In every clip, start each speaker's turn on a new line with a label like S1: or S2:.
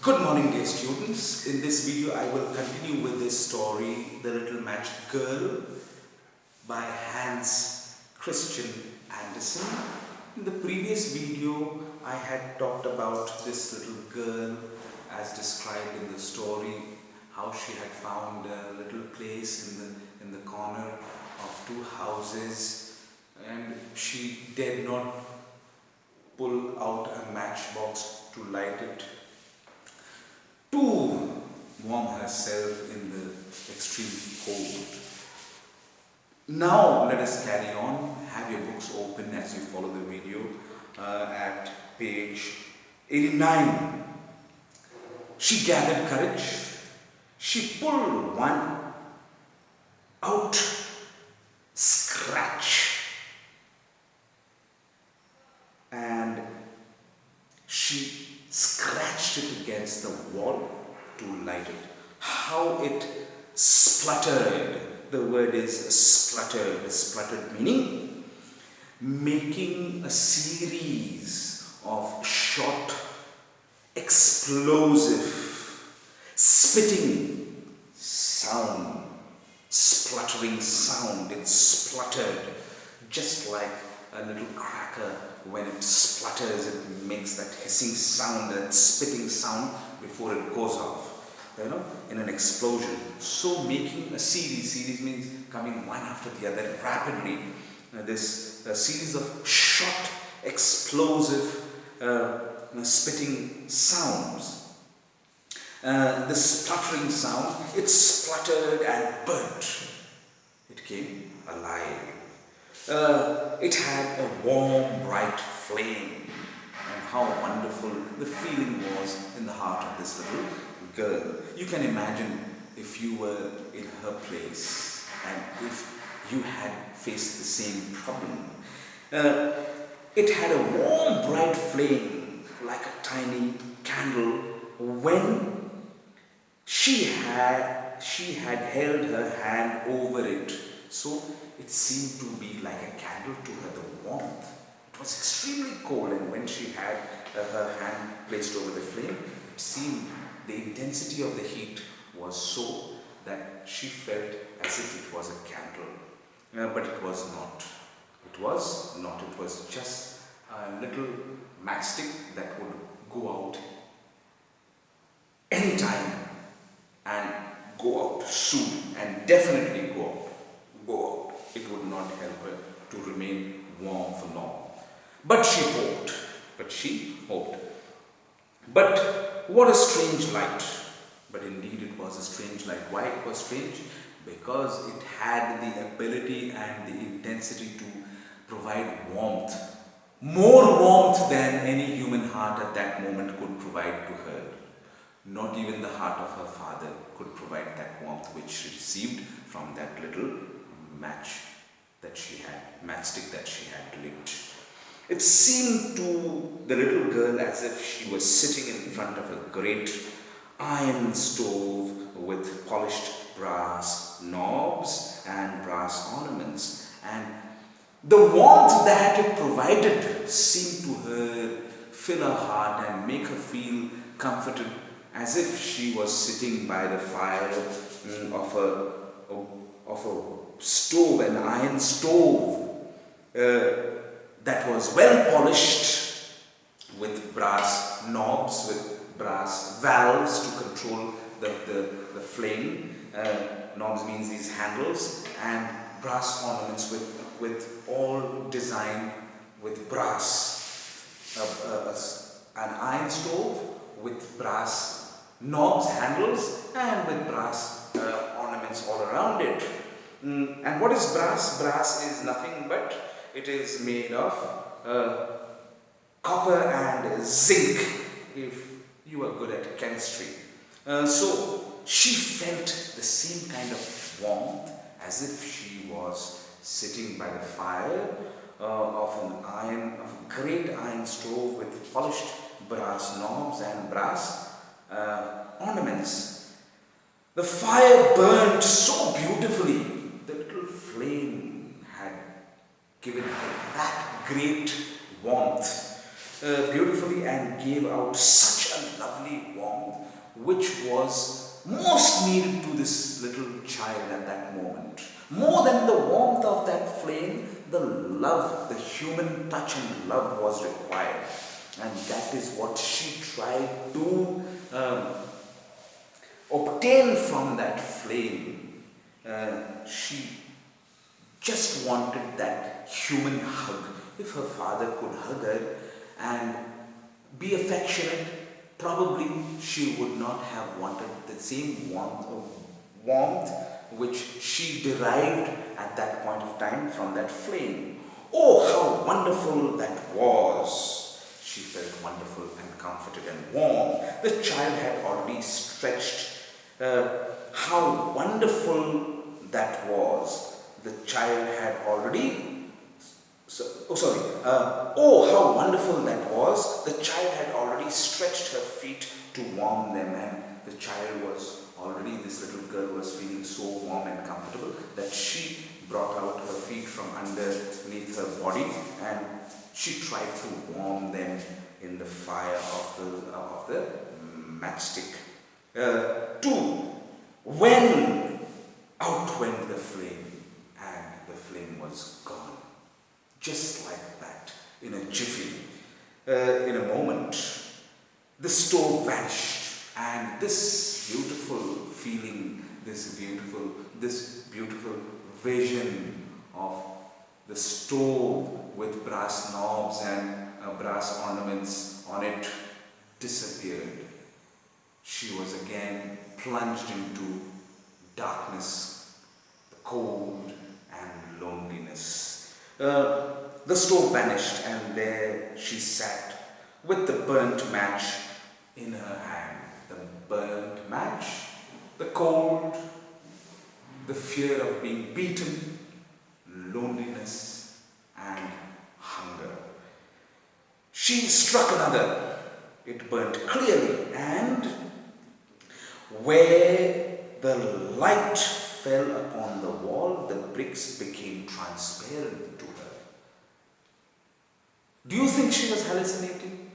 S1: Good morning, dear students. In this video, I will continue with this story, The Little Magic Girl by Hans Christian Andersen. In the previous video, I had talked about this little girl as described in the story, how she had found a little place in the corner of two houses, and she dared not pull out a matchbox to light it to warm herself in the extreme cold. Now let us carry on. Have your books open as you follow the video at page 89. She gathered courage. She pulled one out, scratch, and she scratched it against the wall to light it. How it spluttered. The word is spluttered. Spluttered meaning making a series of short, explosive, spitting sound, spluttering sound. It spluttered just like a little cracker. When it splutters, it makes that hissing sound, that spitting sound before it goes off, in an explosion. So making a series means coming one after the other rapidly. This series of short, explosive, spitting sounds. The spluttering sound, it spluttered and burnt. It came alive. It had a warm, bright flame, and how wonderful the feeling was in the heart of this little girl. You can imagine if you were in her place and if you had faced the same problem. It had a warm, bright flame like a tiny candle when she had held her hand over it. So it seemed to be like a candle to her, the warmth. It was extremely cold, and when she had her hand placed over the flame, it seemed the intensity of the heat was so that she felt as if it was a candle. But it was not. It was not. It was just a little matchstick that would go out anytime and go out soon, and definitely go out. It would not help her to remain warm for long. But she hoped. But what a strange light. But indeed it was a strange light. Why it was strange? Because it had the ability and the intensity to provide warmth. More warmth than any human heart at that moment could provide to her. Not even the heart of her father could provide that warmth which she received from that little matchstick that she had lit. It seemed to the little girl as if she was sitting in front of a great iron stove with polished brass knobs and brass ornaments, and the warmth that it provided seemed to her fill her heart and make her feel comforted, as if she was sitting by the fire of a stove, an iron stove that was well polished with brass knobs, with brass valves to control the flame. Knobs means these handles, and brass ornaments with all designed with brass. An iron stove with brass knobs, handles, and with brass ornaments all around it. And what is brass? Brass is nothing but it is made of copper and zinc, if you are good at chemistry. So she felt the same kind of warmth as if she was sitting by the fire of a great iron stove with polished brass knobs and brass ornaments. The fire burned so beautifully. The little flame had given her that great warmth beautifully and gave out such a lovely warmth which was most needed to this little child at that moment. More than the warmth of that flame, the love, the human touch and love was required. And that is what she tried to obtain from that flame. She just wanted that human hug. If her father could hug her and be affectionate, probably she would not have wanted the same warmth which she derived at that point of time from that flame. Oh, how wonderful that was! She felt wonderful and comforted and warm. The child had already stretched. How wonderful that was. The child had already oh, how wonderful that was. The child had already stretched her feet to warm them, and the child was already, this little girl was feeling so warm and comfortable that she brought out her feet from underneath her body and she tried to warm them in the fire of the matchstick. When out went the flame, and the flame was gone. Just like that, in a jiffy, in a moment, the stove vanished, and this beautiful feeling, this beautiful vision of the stove with brass knobs and brass ornaments on it disappeared. She was again plunged into darkness, cold and loneliness. The stove vanished, and there she sat with the burnt match in her hand. The burnt match, the cold, the fear of being beaten, loneliness and hunger. She struck another. It burnt clearly, and where the light fell upon the wall, the bricks became transparent to her. Do you think she was hallucinating?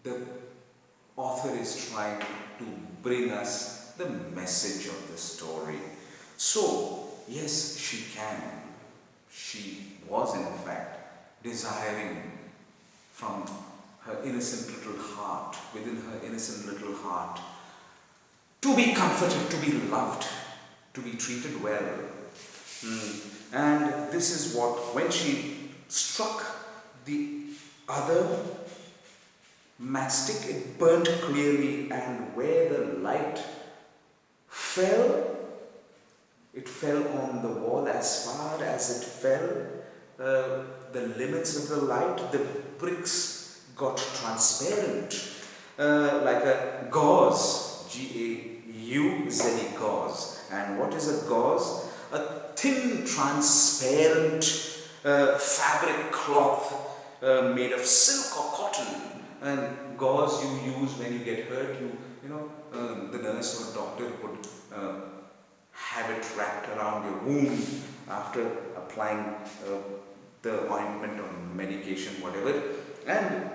S1: The author is trying to bring us the message of the story. So, yes, she can. She was in fact desiring from her innocent little heart, within her innocent little heart, to be comforted, to be loved, to be treated well. And this is what, when she struck the other matchstick, it burnt clearly, and where the light fell, it fell on the wall. As far as it fell, the limits of the light, the bricks got transparent, like a gauze, G-A-U-Z-E, gauze. And what is a gauze? A thin, transparent fabric cloth made of silk or cotton. And gauze you use when you get hurt. The nurse or doctor would have it wrapped around your wound after applying the ointment or medication, whatever, and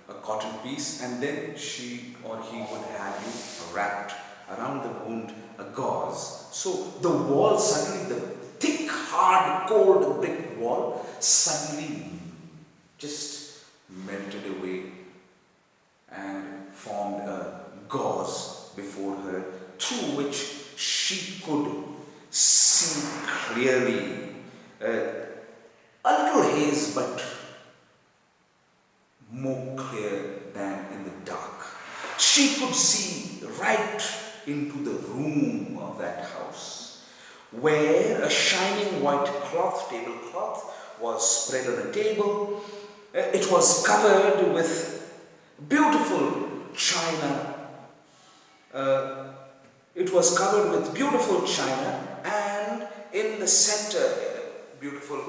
S1: a cotton piece, and then she or he would have you wrapped around the wound a gauze. So the wall suddenly, the thick, hard, cold brick wall suddenly just melted away and formed a gauze before her, through which she could see clearly, a little haze, but more clear than in the dark. She could see right into the room of that house, where a shining white cloth, tablecloth, was spread on a table. It was covered with beautiful china. And in the center, beautiful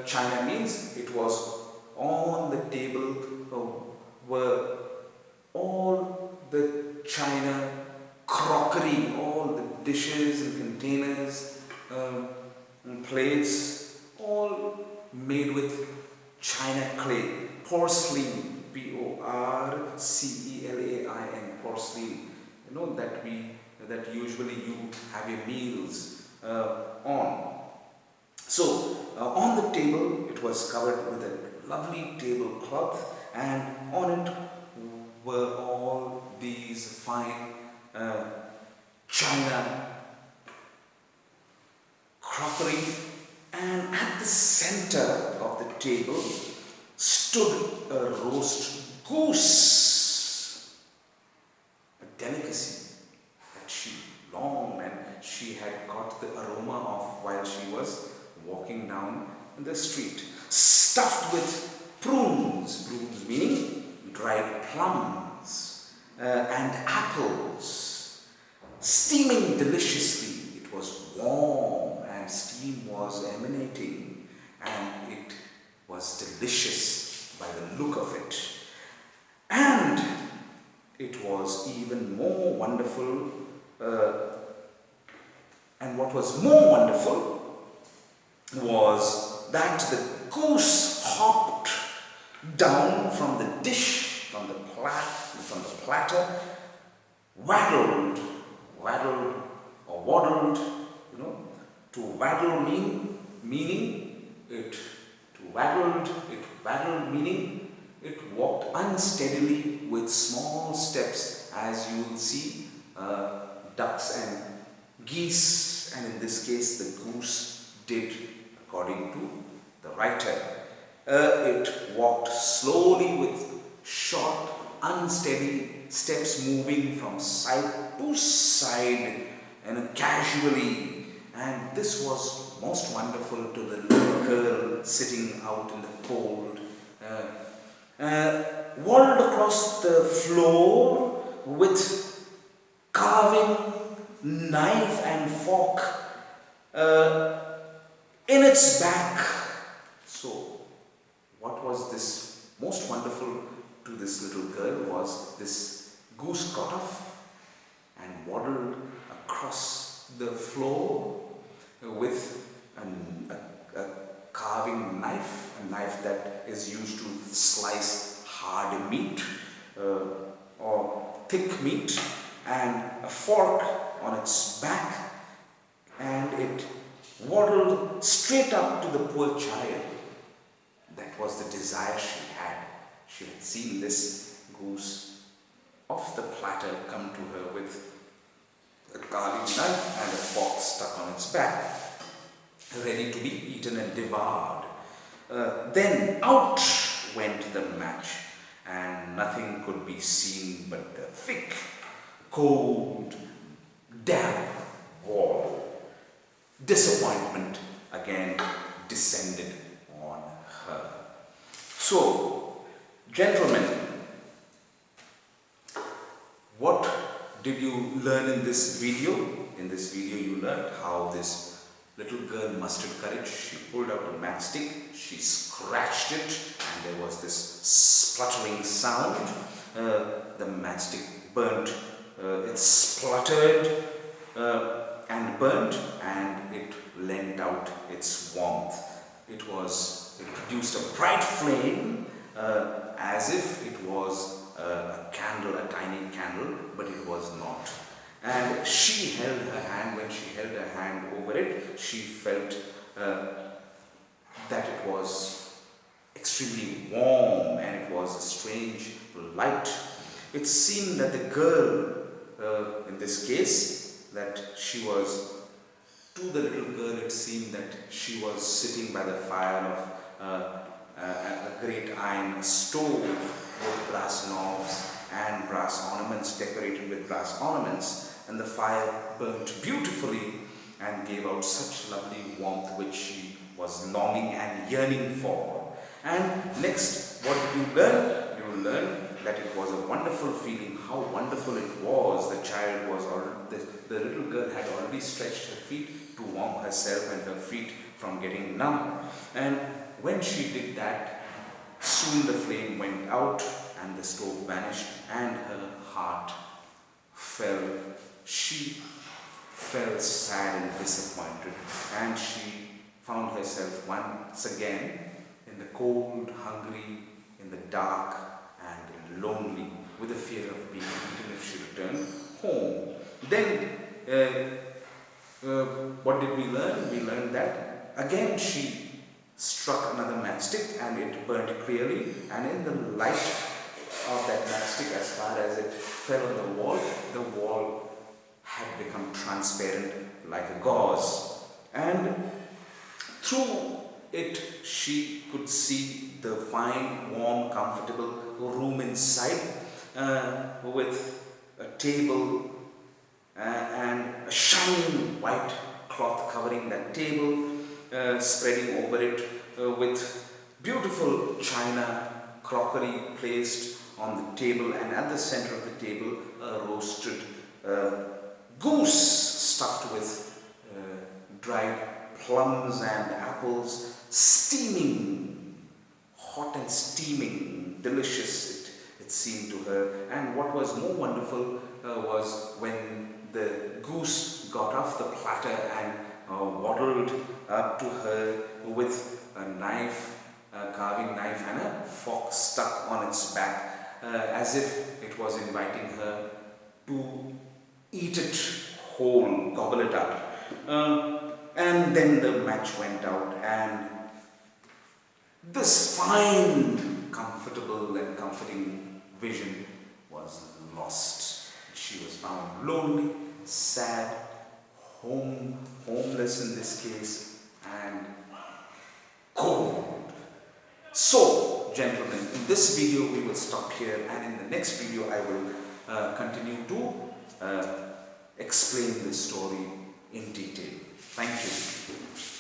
S1: china means it was on the table were all the china crockery, all the dishes and containers and plates, all made with china clay, porcelain, porcelain, porcelain, that usually you have your meals on. So on the table it was covered with a lovely tablecloth, and on it were all these fine china crockery, and at the center of the table stood a roast goose, a delicacy that she longed and she had got the aroma of while she was walking down the street, stuffed with prunes meaning dried plums, and apples, steaming deliciously. It was warm and steam was emanating, and it was delicious by the look of it. And it was even more wonderful, and what was more wonderful was that the goose hopped down from the dish, from the platter, waddled or waddled, to waddle meaning it meaning it walked unsteadily with small steps, as you will see ducks and geese, and in this case the goose did according to the writer. It walked slowly with short, unsteady steps, moving from side to side and casually. And this was most wonderful to the little girl sitting out in the cold. Waddled across the floor with carving knife and fork in its back. So, what was this most wonderful to this little girl was this goose got off and waddled across the floor with a carving knife, a knife that is used to slice hard meat or thick meat, and a fork on its back, and it waddled straight up to the poor child. That was the desire she had. She had seen this goose off the platter come to her with a carving knife and a fork stuck on its back, ready to be eaten and devoured. Then out went the match, and nothing could be seen but the thick, cold, damp wall. Disappointment again descended on her. So, gentlemen, what did you learn in this video? In this video you learned how this little girl mustered courage. She pulled out a matchstick, she scratched it, and there was this spluttering sound. The matchstick burnt, it spluttered and burnt, and it lent out its warmth. It produced a bright flame, as if it was a candle, a tiny candle, but it was not. And she held her hand. When she held her hand over it, she felt that it was extremely warm, and it was a strange light. It seemed that the girl, in this case, that she was, to the little girl it seemed that she was sitting by the fire of a great iron stove with brass knobs and brass ornaments, decorated with brass ornaments, and the fire burnt beautifully and gave out such lovely warmth which she was longing and yearning for. And next, what did you learn? You learned that it was a wonderful feeling, how wonderful it was. The child was already, the little girl had already stretched her feet to warm herself and her feet from getting numb. And when she did that, soon the flame went out and the stove vanished, and her heart fell. She felt sad and disappointed, and she found herself once again in the cold, hungry, in the dark, and lonely, with the fear of being eaten if she returned home. Then, what did we learn? We learned that again she struck another matchstick and it burnt clearly, and in the light of that matchstick, as far as it fell on the wall had become transparent like a gauze, and through it she could see the fine, warm, comfortable room inside, with a table and a shining white cloth covering that table, spreading over it with beautiful china crockery placed on the table, and at the center of the table a roasted goose stuffed with dried plums and apples, steaming, hot and steaming, delicious it seemed to her. And what was more wonderful was when the goose got off the platter and waddled up to her with a knife, a carving knife and a fork stuck on its back, as if it was inviting her to eat it whole, gobble it up. And then the match went out, and this fine, comfortable and comforting vision was lost. She was found lonely, sad, homeless in this case, and cold. So, gentlemen, in this video we will stop here, and in the next video I will continue to explain this story in detail. Thank you.